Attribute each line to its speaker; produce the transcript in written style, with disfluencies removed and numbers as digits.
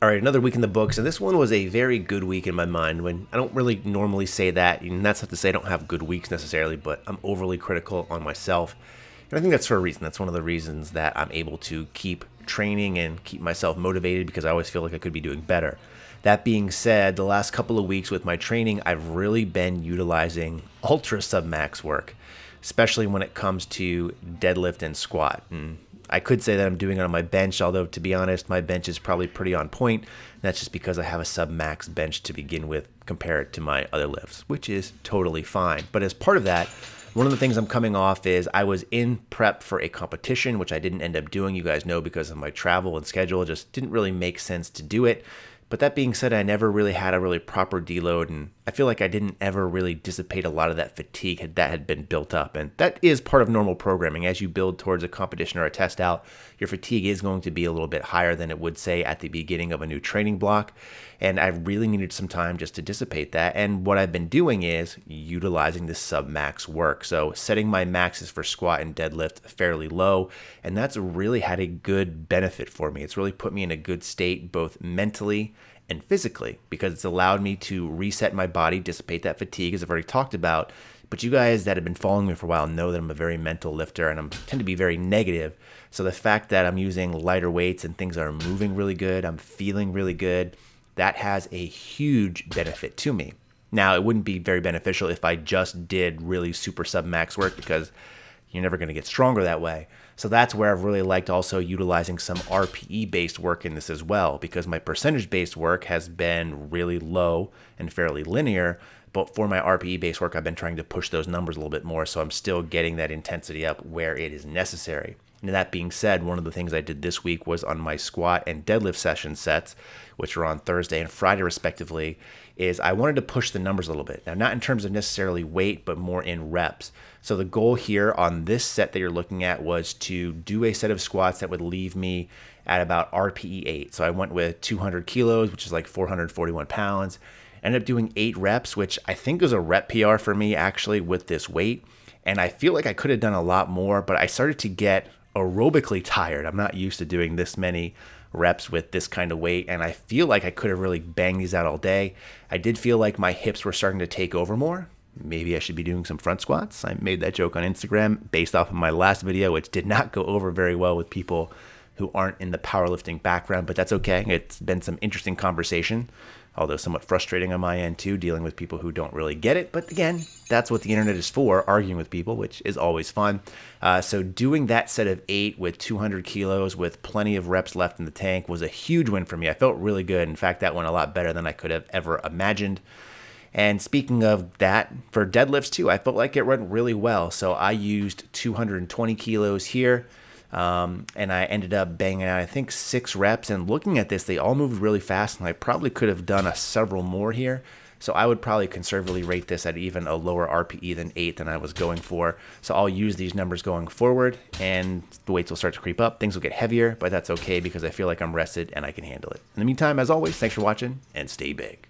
Speaker 1: All right, another week in the books, and this one was a very good week in my mind. When I don't really normally say that, and that's not to say I don't have good weeks necessarily, but I'm overly critical on myself. And I think that's for a reason. That's one of the reasons that I'm able to keep training and keep myself motivated, because I always feel like I could be doing better. That being said, the last couple of weeks with my training, I've really been utilizing ultra submax work, especially when it comes to deadlift and squat. And I could say that I'm doing it on my bench, although to be honest, my bench is probably pretty on point. That's just because I have a sub-max bench to begin with compared to my other lifts, which is totally fine. But as part of that, one of the things I'm coming off is I was in prep for a competition, which I didn't end up doing. You guys know, because of my travel and schedule, it just didn't really make sense to do it. But that being said, I never really had a really proper deload, and I feel like I didn't ever really dissipate a lot of that fatigue that had been built up. And that is part of normal programming. As you build towards a competition or a test out, your fatigue is going to be a little bit higher than it would say at the beginning of a new training block. And I really needed some time just to dissipate that. And what I've been doing is utilizing the sub-max work. So setting my maxes for squat and deadlift fairly low. And that's really had a good benefit for me. It's really put me in a good state, both mentally and physically, because it's allowed me to reset my body, dissipate that fatigue, as I've already talked about. But you guys that have been following me for a while know that I'm a very mental lifter, and I tend to be very negative. So the fact that I'm using lighter weights and things are moving really good, I'm feeling really good, that has a huge benefit to me. Now, it wouldn't be very beneficial if I just did really super sub-max work, because you're never going to get stronger that way. So that's where I've really liked also utilizing some RPE-based work in this as well, because my percentage-based work has been really low and fairly linear. But for my RPE-based work, I've been trying to push those numbers a little bit more, so I'm still getting that intensity up where it is necessary. And that being said, one of the things I did this week was on my squat and deadlift session sets, which are on Thursday and Friday respectively, is I wanted to push the numbers a little bit. Now, not in terms of necessarily weight, but more in reps. So the goal here on this set that you're looking at was to do a set of squats that would leave me at about RPE 8. So I went with 200 kilos, which is like 441 pounds. Ended up doing 8 reps, which I think was a rep PR for me actually with this weight. And I feel like I could have done a lot more, but I started to get aerobically tired. I'm not used to doing this many reps with this kind of weight, and I feel like I could have really banged these out all day. I did feel like my hips were starting to take over more. Maybe I should be doing some front squats. I made that joke on Instagram based off of my last video, which did not go over very well with people who aren't in the powerlifting background, but that's okay. It's been some interesting conversation, although somewhat frustrating on my end too, dealing with people who don't really get it. But again, that's what the internet is for, arguing with people, which is always fun. So doing that set of 8 with 200 kilos with plenty of reps left in the tank was a huge win for me. I felt really good. In fact, that went a lot better than I could have ever imagined. And speaking of that, for deadlifts too, I felt like it went really well. So I used 220 kilos here. And I ended up banging out, I think, 6 reps. And looking at this, they all moved really fast, and I probably could have done several more here. So I would probably conservatively rate this at even a lower RPE than 8 than I was going for. So I'll use these numbers going forward, and the weights will start to creep up. Things will get heavier, but that's okay because I feel like I'm rested and I can handle it. In the meantime, as always, thanks for watching, and stay big.